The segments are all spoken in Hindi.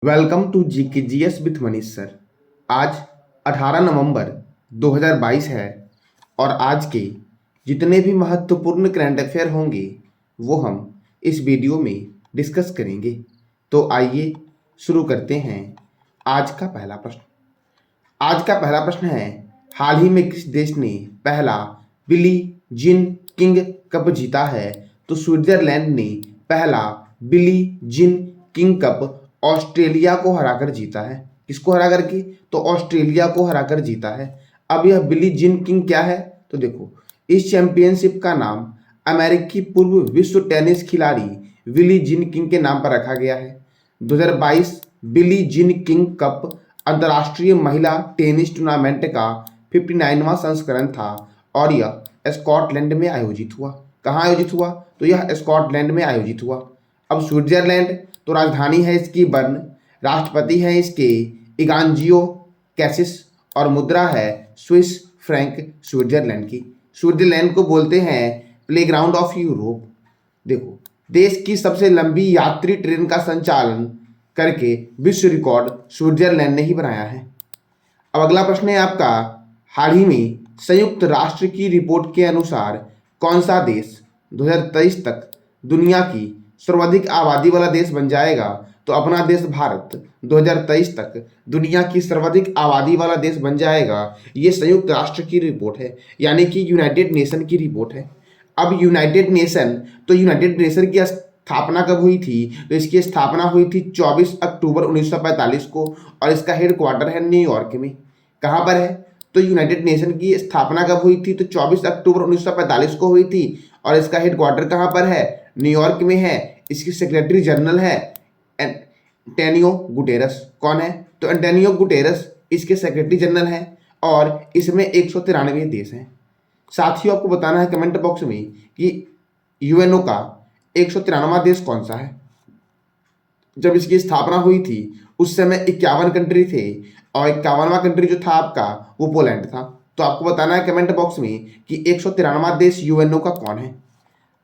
Welcome to GK GS with Manish sir. आज 18 नवंबर 2022 है और आज के जितने भी महत्वपूर्ण करंट अफेयर होंगे वो हम इस वीडियो में डिस्कस करेंगे। तो आइए शुरू करते हैं। आज का पहला प्रश्न है, हाल ही में किस देश ने पहला बिली जीन किंग कप जीता है? तो स्विट्जरलैंड ने पहला Billie Jean King cup Australia को हराकर जीता है। किसको हरा करके? तो ऑस्ट्रेलिया को हराकर जीता है। अब यह बिली जीन किंग क्या है? तो देखो, इस चैंपियनशिप का नाम अमेरिकी पूर्व विश्व टेनिस खिलाड़ी बिली जीन किंग के नाम पर रखा गया है। 2022 बिली जीन किंग कप अंतर्राष्ट्रीय महिला टेनिस टूर्नामेंट का 59वां संस्करण था और यह स्कॉटलैंड में आयोजित हुआ। कहाँ आयोजित हुआ? तो यह स्कॉटलैंड में आयोजित हुआ। अब स्विट्जरलैंड तो राजधानी है इसकी बर्न, राष्ट्रपति है इसके इगांजियो कैसिस और मुद्रा है स्विस फ्रैंक स्विट्जरलैंड की। स्विट्जरलैंड को बोलते हैं प्लेग्राउंड ऑफ यूरोप। देखो, देश की सबसे लंबी यात्री ट्रेन का संचालन करके विश्व रिकॉर्ड स्विट्जरलैंड ने ही बनाया है। अब अगला प्रश्न है आपका, हाल ही में संयुक्त राष्ट्र की रिपोर्ट के अनुसार कौन सा देश 2023 तक दुनिया की सर्वाधिक आबादी वाला देश बन जाएगा? तो अपना देश भारत 2023 तक दुनिया की सर्वाधिक आबादी वाला देश बन जाएगा। ये संयुक्त राष्ट्र की रिपोर्ट है, यानी कि यूनाइटेड नेशन की रिपोर्ट है। अब यूनाइटेड नेशन की स्थापना कब हुई थी? तो इसकी स्थापना हुई थी 24 अक्टूबर 1945 को और इसका हेडक्वार्टर है न्यूयॉर्क में। कहाँ पर है? तो यूनाइटेड नेशन की स्थापना कब हुई थी? तो 24 अक्टूबर 1945 को हुई थी और इसका हेडक्वार्टर कहाँ पर है? न्यूयॉर्क में है। इसकी सेक्रेटरी जनरल है एंटोनियो गुटेरस। कौन है? तो एंटोनियो गुटेरस इसके सेक्रेटरी जनरल हैं और इसमें 193 देश हैं। साथियों, आपको बताना है कमेंट बॉक्स में कि यूएनओ का 193वां देश कौन सा है। जब इसकी स्थापना हुई थी उस समय 51 कंट्री थे और 51वां कंट्री जो था आपका वो पोलैंड था। तो आपको बताना है कमेंट बॉक्स में कि 193वां देश यूएनओ का कौन है।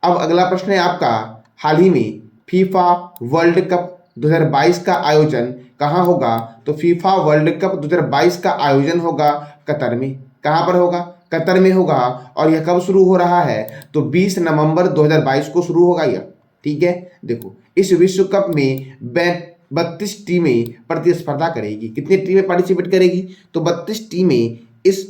अब अगला प्रश्न है आपका, हाल ही में फीफा वर्ल्ड कप 2022 का आयोजन कहाँ होगा? तो फीफा वर्ल्ड कप 2022 का आयोजन होगा कतर में। कहाँ पर होगा? कतर में होगा। और यह कब शुरू हो रहा है? तो 20 नवंबर 2022 को शुरू होगा यह। ठीक है, देखो, इस विश्व कप में 32 टीमें प्रतिस्पर्धा करेगी। कितनी टीमें पार्टिसिपेट करेगी? तो 32 टीमें इस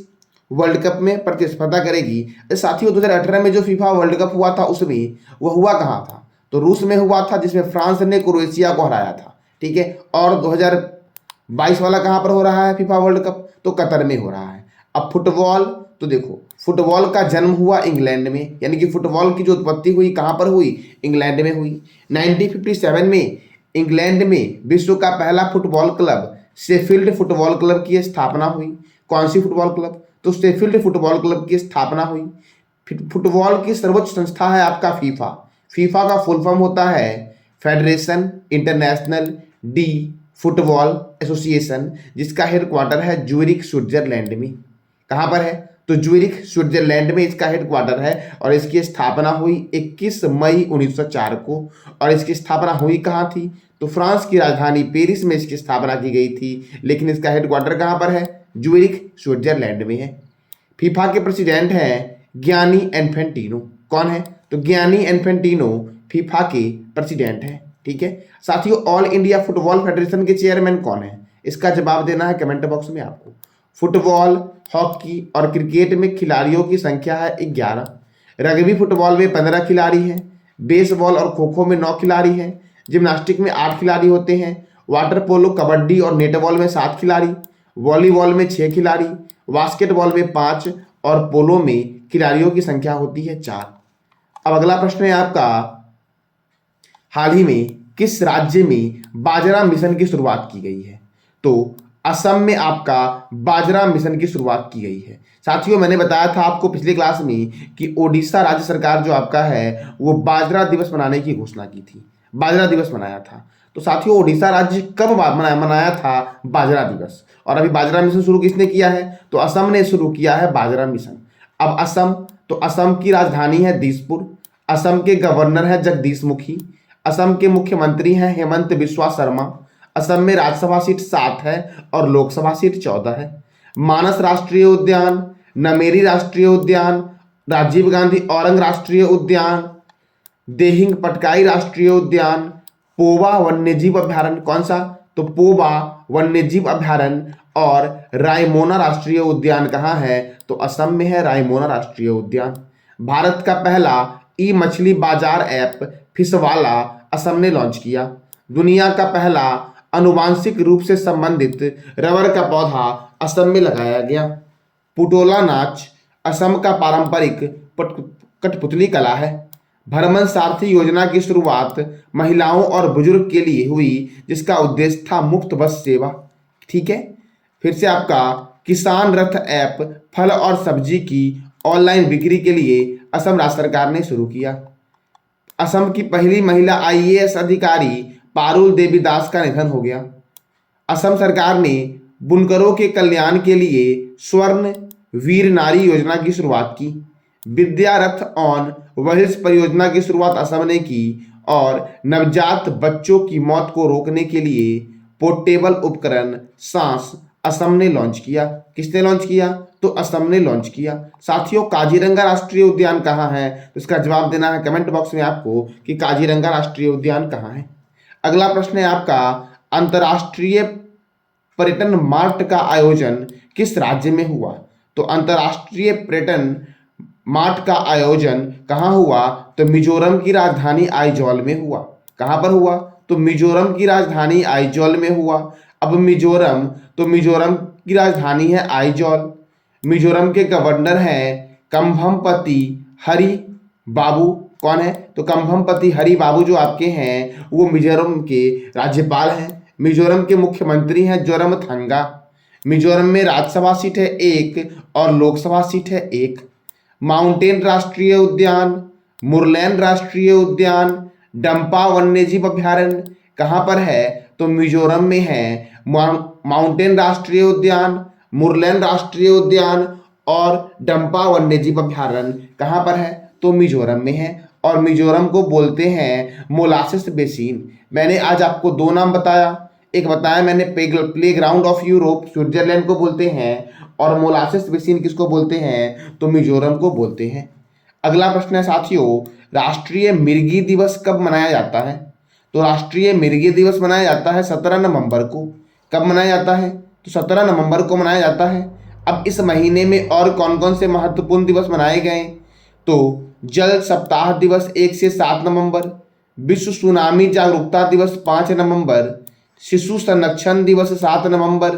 वर्ल्ड कप में प्रतिस्पर्धा करेगी। साथियों, 2018 में जो फीफा वर्ल्ड कप हुआ था उसमें वह हुआ कहाँ था? तो रूस में हुआ था, जिसमें फ्रांस ने क्रोएशिया को हराया था। ठीक है, और 2022 वाला कहाँ पर हो रहा है फीफा वर्ल्ड कप? तो कतर में हो रहा है। अब फुटबॉल, तो देखो, फुटबॉल का जन्म हुआ इंग्लैंड में, यानी कि फुटबॉल की जो उत्पत्ति हुई कहाँ पर हुई? इंग्लैंड में हुई। 1957 में इंग्लैंड में विश्व का पहला football club Sheffield football club की स्थापना हुई। कौन सी फुटबॉल क्लब? तो शेफील्ड फुटबॉल क्लब की स्थापना हुई। फुटबॉल की सर्वोच्च संस्था है आपका फीफा। फीफा का फुल फॉर्म होता है federation international D football association, जिसका हेडक्वार्टर है ज्यूरिख स्विट्जरलैंड में। कहाँ पर है? तो ज्यूरिख स्विट्जरलैंड में इसका हेडक्वार्टर है और इसकी स्थापना हुई 21 मई 1904 को। और इसकी स्थापना हुई कहाँ थी? तो फ्रांस की राजधानी पेरिस में इसकी स्थापना की गई थी, लेकिन इसका हेडक्वार्टर कहाँ पर है? ज्यूरिख स्विट्जरलैंड में है। फीफा के प्रेसिडेंट हैं गियानी इन्फेंटिनो। कौन है? तो गियानी इन्फेंटिनो फीफा के प्रेसिडेंट हैं। ठीक है साथियों, ऑल इंडिया फुटबॉल फेडरेशन के चेयरमैन कौन है? इसका जवाब देना है कमेंट बॉक्स में आपको। फुटबॉल, हॉकी और क्रिकेट में खिलाड़ियों की संख्या है 11। रग्बी फुटबॉल में 15 खिलाड़ी हैं। बेसबॉल और खो खो में 9 खिलाड़ी हैं। जिम्नास्टिक में 8 खिलाड़ी होते हैं। वाटर पोलो, कबड्डी और नेटबॉल में 7 खिलाड़ी। वॉलीबॉल में 6 खिलाड़ी। बास्केटबॉल में 5 और पोलो में खिलाड़ियों की संख्या होती है 4। अब अगला प्रश्न है आपका, हाल ही में किस राज्य में बाजरा मिशन की शुरुआत की गई है? तो असम में आपका बाजरा मिशन की शुरुआत की गई है। साथियों, मैंने बताया था आपको पिछली क्लास में कि ओडिशा राज्य सरकार जो आपका है वो बाजरा दिवस मनाने की घोषणा की थी। बाजरा दिवस मनाया था। तो साथियों, ओडिशा राज्य कब मनाया था बाजरा दिवस? और अभी बाजरा मिशन शुरू किसने किया है? तो असम ने शुरू किया है बाजरा मिशन। अब असम, तो असम की राजधानी है दिसपुर। असम के गवर्नर है जगदीश मुखी। असम के मुख्यमंत्री हैं हेमंत बिस्वा शर्मा। असम में राज्यसभा सीट 7 है और लोकसभा सीट 14 है। मानस राष्ट्रीय उद्यान, नमेरी राष्ट्रीय उद्यान, राजीव गांधी औरंग राष्ट्रीय उद्यान, देहिंग पटकाई राष्ट्रीय उद्यान, पोवा वन्यजीव अभ्यारण्य, कौन सा? तो पोवा वन्यजीव अभ्यारण्य। और रायमोना राष्ट्रीय उद्यान कहाँ है? तो असम में है रायमोना राष्ट्रीय उद्यान। भारत का पहला ई मछली बाजार ऐप फिशवाला असम ने लॉन्च किया। दुनिया का पहला आनुवांशिक रूप से संबंधित रबर का पौधा असम में लगाया गया। पुटोला नाच असम का पारंपरिक कठपुतली कला है। भ्रमण सारथी योजना की शुरुआत महिलाओं और बुजुर्ग के लिए हुई, जिसका उद्देश्य था मुफ्त बस सेवा। ठीक है, फिर से आपका किसान रथ ऐप फल और सब्जी की ऑनलाइन बिक्री के लिए असम राज्य सरकार ने शुरू किया। असम की पहली महिला आईएएस अधिकारी पारुल देवी दास का निधन हो गया। असम सरकार ने बुनकरों के कल्याण के लिए स्वर्ण वीर नारी योजना की शुरुआत की। विद्या रथ ऑन व्हील्स परियोजना की शुरुआत असम ने की और नवजात बच्चों की मौत को रोकने के लिए पोर्टेबल उपकरण सांस असम ने लॉन्च किया। किसने लॉन्च किया? तो असम ने लॉन्च किया। साथियों, काजीरंगा राष्ट्रीय उद्यान कहाँ है? तो इसका जवाब देना है कमेंट बॉक्स में आपको कि काजीरंगा राष्ट्रीय उद्यान कहाँ है। अगला प्रश्न है आपका, अंतर्राष्ट्रीय पर्यटन मार्ट का आयोजन किस राज्य में हुआ? तो अंतर्राष्ट्रीय पर्यटन मार्ट का आयोजन कहाँ हुआ? तो मिजोरम की राजधानी आइजॉल में हुआ। कहाँ पर हुआ? तो मिजोरम की राजधानी आइजॉल में हुआ। अब मिजोरम की राजधानी है आइजॉल। मिजोरम के गवर्नर हैं कंभमपति हरि बाबू। कौन है? तो कंभमपति हरि बाबू जो आपके हैं वो मिजोरम के राज्यपाल हैं। मिजोरम के मुख्यमंत्री हैं जोरमथंगा। मिजोरम में राज्यसभा सीट है 1 और लोकसभा सीट है 1। माउंटेन राष्ट्रीय उद्यान, मुरलैन राष्ट्रीय उद्यान, डंपा वन्यजीव अभ्यारण्य कहाँ पर है? तो मिजोरम में है। माउंटेन राष्ट्रीय उद्यान, मुरलैन राष्ट्रीय उद्यान और डंपा वन्यजीव अभ्यारण्य कहाँ पर है? तो मिजोरम में है। और मिजोरम को बोलते हैं मोलासिस बेसिन। मैंने आज आपको 2 नाम बताया। एक बताया मैंने प्लेग्राउंड ऑफ यूरोप, स्विट्जरलैंड को बोलते हैं, और मोलासिस बेसिन किसको बोलते हैं? तो मिजोरम को बोलते हैं। अगला प्रश्न है साथियों, राष्ट्रीय मिर्गी दिवस कब मनाया जाता है? तो राष्ट्रीय मिर्गी दिवस मनाया जाता है 17 नवंबर को। कब मनाया जाता है? तो 17 नवंबर को मनाया जाता है। अब इस महीने में और कौन कौन से महत्वपूर्ण दिवस मनाए गए? तो जल सप्ताह दिवस 1 से 7 नवंबर, विश्व सुनामी जागरूकता दिवस 5 नवंबर, शिशु संरक्षण दिवस 7 नवंबर,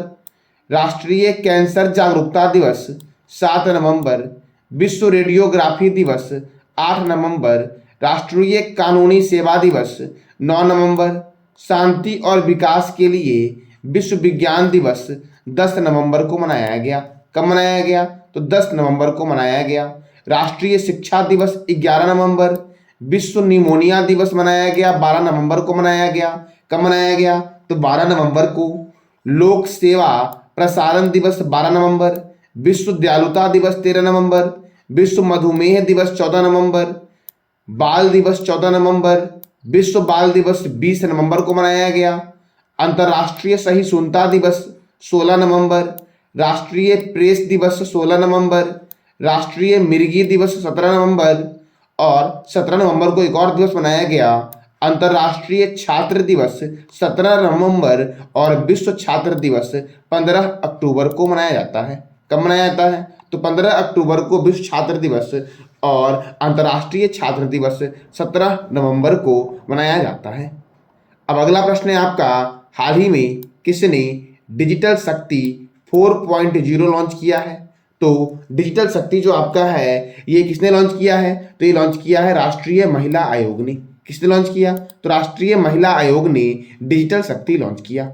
राष्ट्रीय कैंसर जागरूकता दिवस 7 नवंबर, विश्व रेडियोग्राफी दिवस 8 नवंबर, राष्ट्रीय कानूनी सेवा दिवस 9 नवंबर, शांति और विकास के लिए विश्व विज्ञान दिवस 10 नवंबर को मनाया गया। कब मनाया गया? तो 10 नवंबर को मनाया गया। राष्ट्रीय शिक्षा दिवस 11 नवंबर, विश्व निमोनिया दिवस मनाया गया 12 नवंबर को मनाया गया। कब मनाया गया? तो 12 नवंबर को। लोक सेवा प्रसारण दिवस 12 नवंबर, विश्व दयालुता दिवस 13 नवंबर, विश्व मधुमेह दिवस 14 नवंबर, बाल दिवस 14 नवंबर, विश्व बाल दिवस 20 नवंबर को मनाया गया। अंतर्राष्ट्रीय सहिष्णुता दिवस 16 नवंबर, राष्ट्रीय प्रेस दिवस 16 नवंबर, राष्ट्रीय मिर्गी दिवस 17 नवंबर, और 17 नवंबर को एक और दिवस मनाया गया, अंतर्राष्ट्रीय छात्र दिवस 17 नवंबर, और विश्व छात्र दिवस 15 अक्टूबर को मनाया जाता है। कब मनाया जाता है? तो 15 अक्टूबर को विश्व छात्र दिवस और अंतर्राष्ट्रीय छात्र दिवस 17 नवंबर को मनाया जाता है। अब अगला प्रश्न है आपका, हाल ही में किसने डिजिटल शक्ति 4.0 लॉन्च किया है? तो डिजिटल शक्ति जो आपका है ये किसने लॉन्च किया है? तो ये लॉन्च किया है राष्ट्रीय महिला आयोग ने। किसने लॉन्च किया? तो राष्ट्रीय महिला आयोग ने डिजिटल शक्ति लॉन्च किया।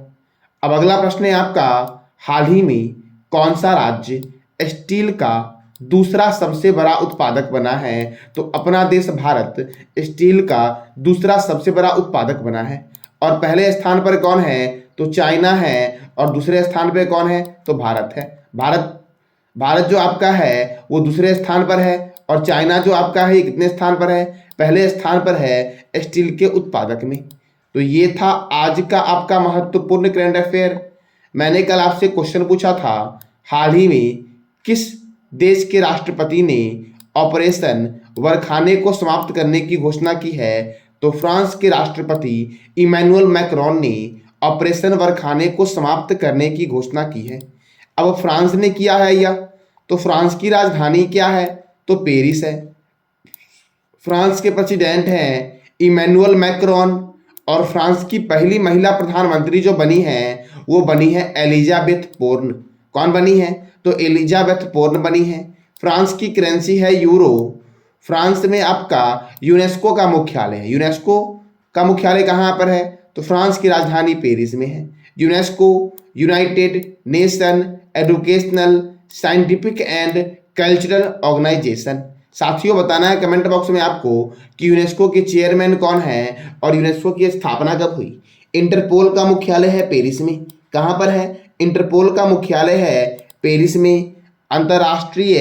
अब अगला प्रश्न है आपका, हाल ही में कौन सा राज्य स्टील का दूसरा सबसे बड़ा उत्पादक बना है? तो अपना देश भारत स्टील का दूसरा सबसे बड़ा उत्पादक बना है। और पहले स्थान पर कौन है? तो चाइना है, और दूसरे स्थान पर कौन है? तो भारत है। भारत जो आपका है वो दूसरे स्थान पर है, और चाइना जो आपका है ये कितने स्थान पर है? पहले स्थान पर है स्टील के उत्पादक में। तो ये था आज का आपका महत्वपूर्ण करंट अफेयर। मैंने कल आपसे क्वेश्चन पूछा था, हाल ही में किस देश के राष्ट्रपति ने ऑपरेशन वरखाने को समाप्त करने की घोषणा की है? तो फ्रांस के राष्ट्रपति इमैनुअल मैक्रोन ने ऑपरेशन वरखाने को समाप्त करने की घोषणा की है। अब फ्रांस ने किया है यह, तो फ्रांस की राजधानी क्या है? तो पेरिस है। फ्रांस के प्रेसिडेंट हैं इमैनुअल मैक्रोन, और फ्रांस की पहली महिला प्रधानमंत्री जो बनी है वो बनी है एलिजाबेथ बोर्न। कौन बनी है? तो एलिजाबेथ बोर्न बनी है। फ्रांस की करेंसी है यूरो। फ्रांस में आपका यूनेस्को का मुख्यालय है। यूनेस्को का मुख्यालय कहाँ पर है? तो फ्रांस की राजधानी पेरिस में है। UNESCO united nation educational scientific and cultural organisation. साथियों बताना है कमेंट बॉक्स में आपको कि यूनेस्को के चेयरमैन कौन है और यूनेस्को की स्थापना कब हुई। इंटरपोल का मुख्यालय है पेरिस में। कहाँ पर है? इंटरपोल का मुख्यालय है पेरिस में। अंतर्राष्ट्रीय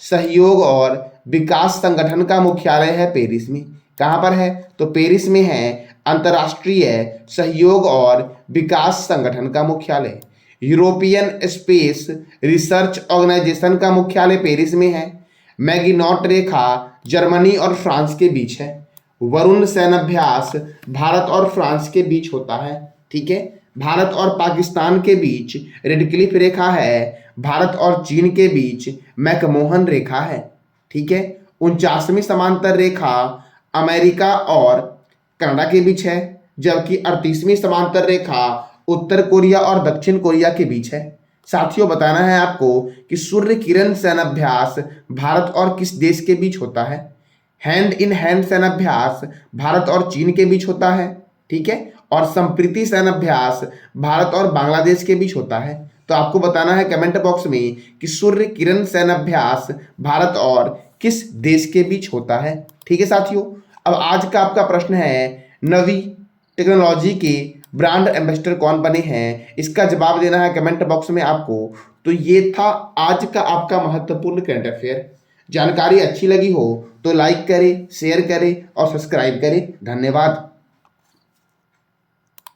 सहयोग और विकास संगठन का मुख्यालय है पेरिस में। कहाँ पर है? तो पेरिस में है अंतर्राष्ट्रीय सहयोग और विकास संगठन का मुख्यालय। यूरोपियन स्पेस रिसर्च ऑर्गेनाइजेशन का मुख्यालय पेरिस में है। मैगिनॉट रेखा जर्मनी और फ्रांस के बीच है। वरुण सैन्याभ्यास भारत और फ्रांस के बीच होता है। ठीक है, भारत और पाकिस्तान के बीच रेड क्लिफ रेखा है। भारत और चीन के बीच मैकमोहन रेखा है। ठीक है, 49वीं समांतर रेखा अमेरिका और कनाडा के बीच है, जबकि 38वीं समांतर रेखा उत्तर कोरिया और दक्षिण कोरिया के बीच है। साथियों बताना है आपको कि सूर्य किरण सैन्याभ्यास भारत और किस देश के बीच होता है? हैंड इन हैंड सैन्याभ्यास भारत और चीन के बीच होता है। ठीक है, और संप्रीति सैन्याभ्यास भारत और बांग्लादेश के बीच होता है। तो आपको बताना है कमेंट बॉक्स में कि सूर्य किरण सैन्याभ्यास भारत और किस देश के बीच होता है। ठीक है साथियों, अब आज का आपका प्रश्न है, नवी टेक्नोलॉजी के ब्रांड एम्बेसडर कौन बने हैं? इसका जवाब देना है कमेंट बॉक्स में आपको। तो ये था आज का आपका महत्वपूर्ण करंट अफेयर। जानकारी अच्छी लगी हो तो लाइक करें, शेयर करें और सब्सक्राइब करें। धन्यवाद।